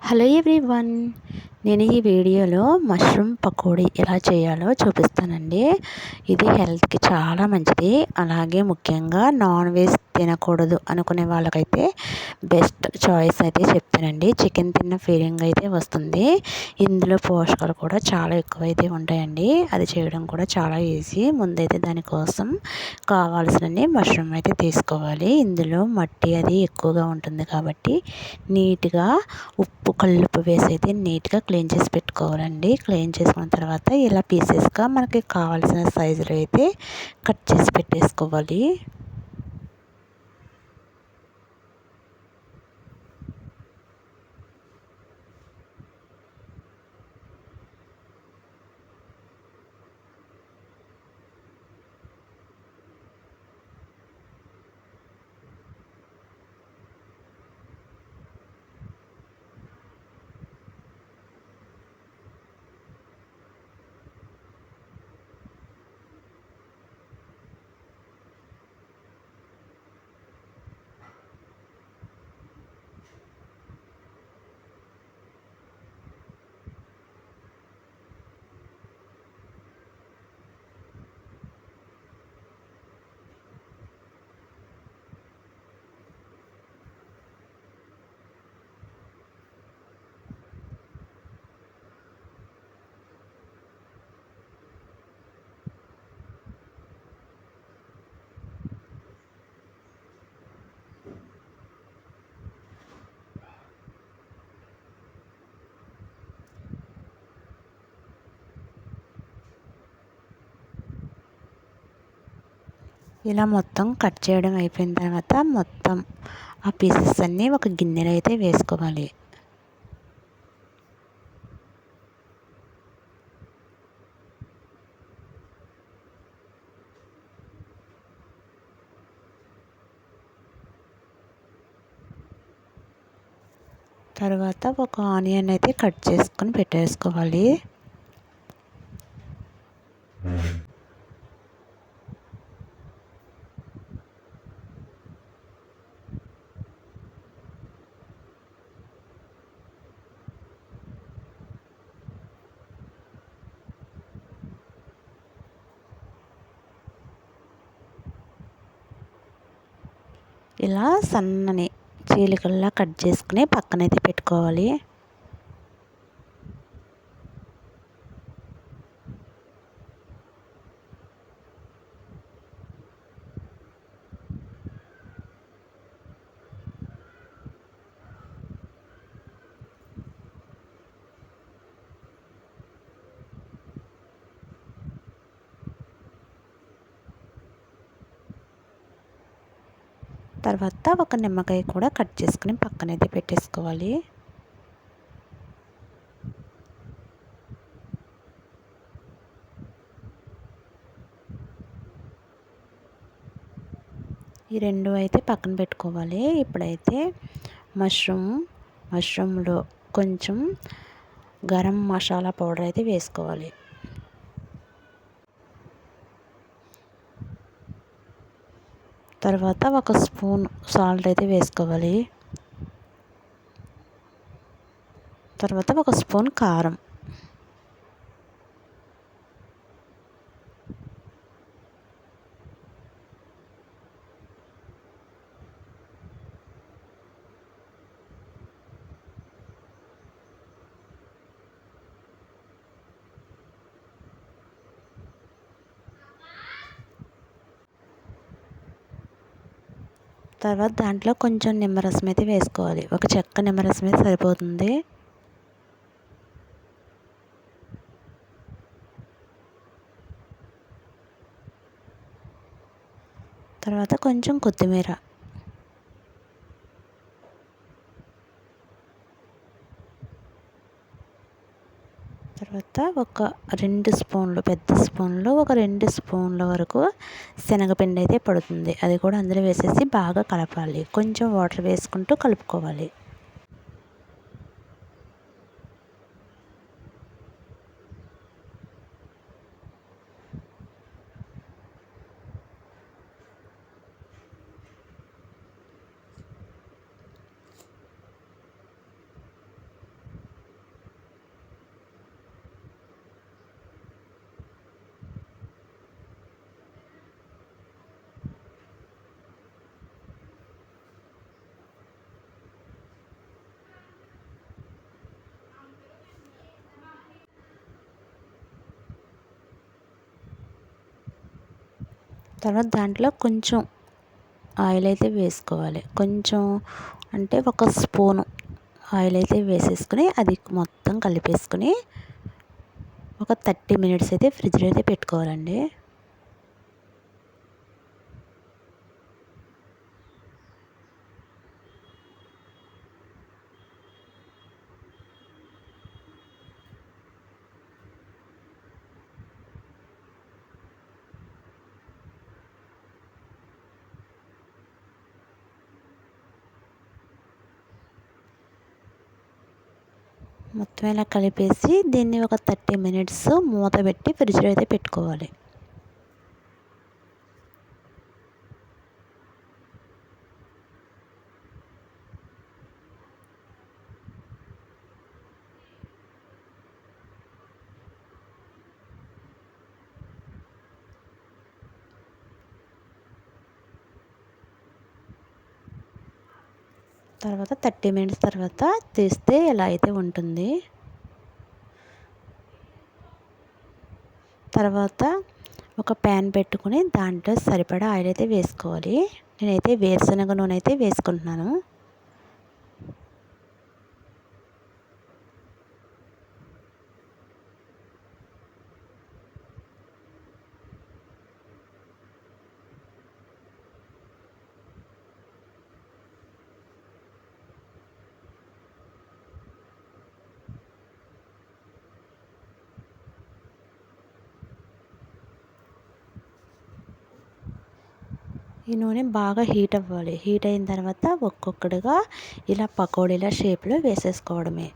Hello everyone. నేను ఈ వీడియోలో మష్రూమ్ పకోడీ ఎలా చేయాలో చూపిస్తానండి. ఇది హెల్త్కి చాలా మంచిది. అలాగే ముఖ్యంగా నాన్ వెజ్ తినకూడదు అనుకునే వాళ్ళకైతే బెస్ట్ చాయిస్ అయితే చెప్తానండి. చికెన్ తిన్న ఫీలింగ్ అయితే వస్తుంది. ఇందులో పోషకాలు కూడా చాలా ఎక్కువైతే ఉంటాయండి. అది చేయడం కూడా చాలా ఈజీ. ముందైతే దానికోసం కావాల్సినన్ని మష్రూమ్ అయితే తీసుకోవాలి. ఇందులో మట్టి అది ఎక్కువగా ఉంటుంది కాబట్టి నీట్గా ఉప్పు కల్లుప్పు వేసి అయితే నీట్గా క్లీన్ చేసి పెట్టుకోవాలండి. క్లీన్ చేసుకున్న తర్వాత ఇలా పీసెస్గా మనకి కావాల్సిన సైజులో అయితే కట్ చేసి పెట్టేసుకోవాలి. ఇలా మొత్తం కట్ చేయడం అయిపోయిన తర్వాత మొత్తం ఆ పీసెస్ అన్నీ ఒక గిన్నెలో అయితే వేసుకోవాలి. తర్వాత ఒక ఆనియన్ అయితే కట్ చేసుకొని పెట్టేసుకోవాలి. ఇలా సన్నని చీలికల్లా కట్ చేసుకుని పక్కనైతే పెట్టుకోవాలి. తర్వాత ఒక నిమ్మకాయ కూడా కట్ చేసుకుని పక్కనైతే పెట్టేసుకోవాలి. ఈ రెండు అయితే పక్కన పెట్టుకోవాలి. ఇప్పుడైతే మష్రూమ్లో కొంచెం గరం మసాలా పౌడర్ అయితే వేసుకోవాలి. తర్వాత ఒక స్పూన్ సాల్ట్ అయితే వేసుకోవాలి. తర్వాత ఒక స్పూన్ కారం, తర్వాత దాంట్లో కొంచెం నిమ్మరసం అయితే వేసుకోవాలి. ఒక చెక్క నిమ్మరసం అయితే సరిపోతుంది. తర్వాత కొంచెం కొత్తిమీర, తర్వాత ఒక 2 స్పూన్లు పెద్ద స్పూన్లో ఒక 2 స్పూన్ల వరకు శనగపిండి అయితే పడుతుంది. అది కూడా అందులో వేసేసి బాగా కలపాలి. కొంచెం వాటర్ వేసుకుంటూ కలుపుకోవాలి. తర్వాత దాంట్లో కొంచెం ఆయిల్ అయితే వేసుకోవాలి. కొంచెం అంటే ఒక స్పూను ఆయిల్ అయితే వేసేసుకుని అది మొత్తం కలిపేసుకుని ఒక 30 మినిట్స్ అయితే ఫ్రిడ్జ్లో అయితే పెట్టుకోవాలండి. మొత్తం ఇలా కలిపేసి దీన్ని ఒక 30 మినిట్స్ మూత పెట్టి ఫ్రిడ్జ్లో అయితే పెట్టుకోవాలి. తర్వాత 30 మినిట్స్ తర్వాత తీస్తే ఇలా అయితే ఉంటుంది. తర్వాత ఒక ప్యాన్ పెట్టుకుని దాంట్లో సరిపడా ఆయిల్ అయితే వేసుకోవాలి. నేనైతే వేరుశనగ నూనె అయితే వేసుకుంటున్నాను. ఈ నూనె బాగా హీట్ అవ్వాలి. హీట్ అయిన తర్వాత ఒక్కొక్కటిగా ఇలా పకోడీల షేప్లో వేసేసుకోవడమే.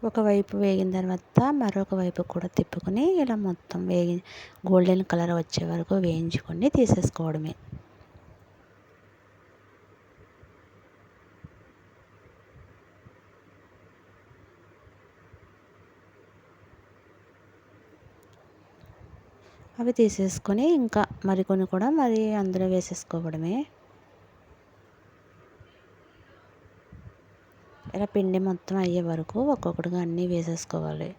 ఒకవైపు వేగిన తర్వాత మరొక వైపు కూడా తిప్పుకొని ఇలా మొత్తం గోల్డెన్ కలర్ వచ్చే వరకు వేయించుకొని తీసేసుకోవడమే. అవి తీసేసుకొని ఇంకా మరికొన్ని కూడా అందులో వేసేసుకోవడమే. ఇలా పిండి మొత్తం అయ్యే వరకు ఒక్కొక్కటిగా అన్నీ వేసేసుకోవాలి.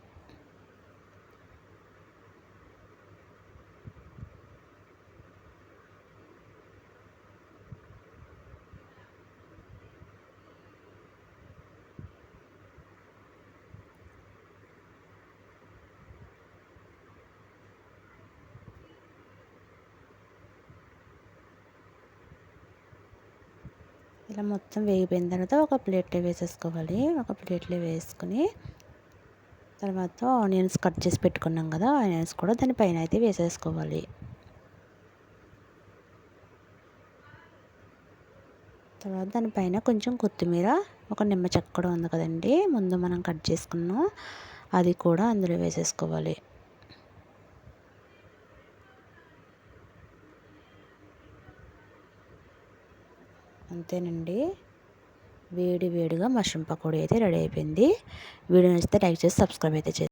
ఇలా మొత్తం వేగిపోయిన తర్వాత ఒక ప్లేట్లో వేసేసుకోవాలి. ఒక ప్లేట్లో వేసుకుని తర్వాత ఆనియన్స్ కట్ చేసి పెట్టుకున్నాం కదా, ఆనియన్స్ కూడా దానిపైన అయితే వేసేసుకోవాలి. తర్వాత దానిపైన కొంచెం కొత్తిమీర, ఒక నిమ్మ చెక్క కూడా ఉంది కదండి, ముందు మనం కట్ చేసుకున్నాం, అది కూడా అందులో వేసేసుకోవాలి. అంతేనండి, వేడిగా మష్రూమ్ పకోడీ అయితే రెడీ అయిపోయింది. వీడియో నచ్చితే లైక్ చేసి సబ్స్క్రైబ్ అయితే చేయండి.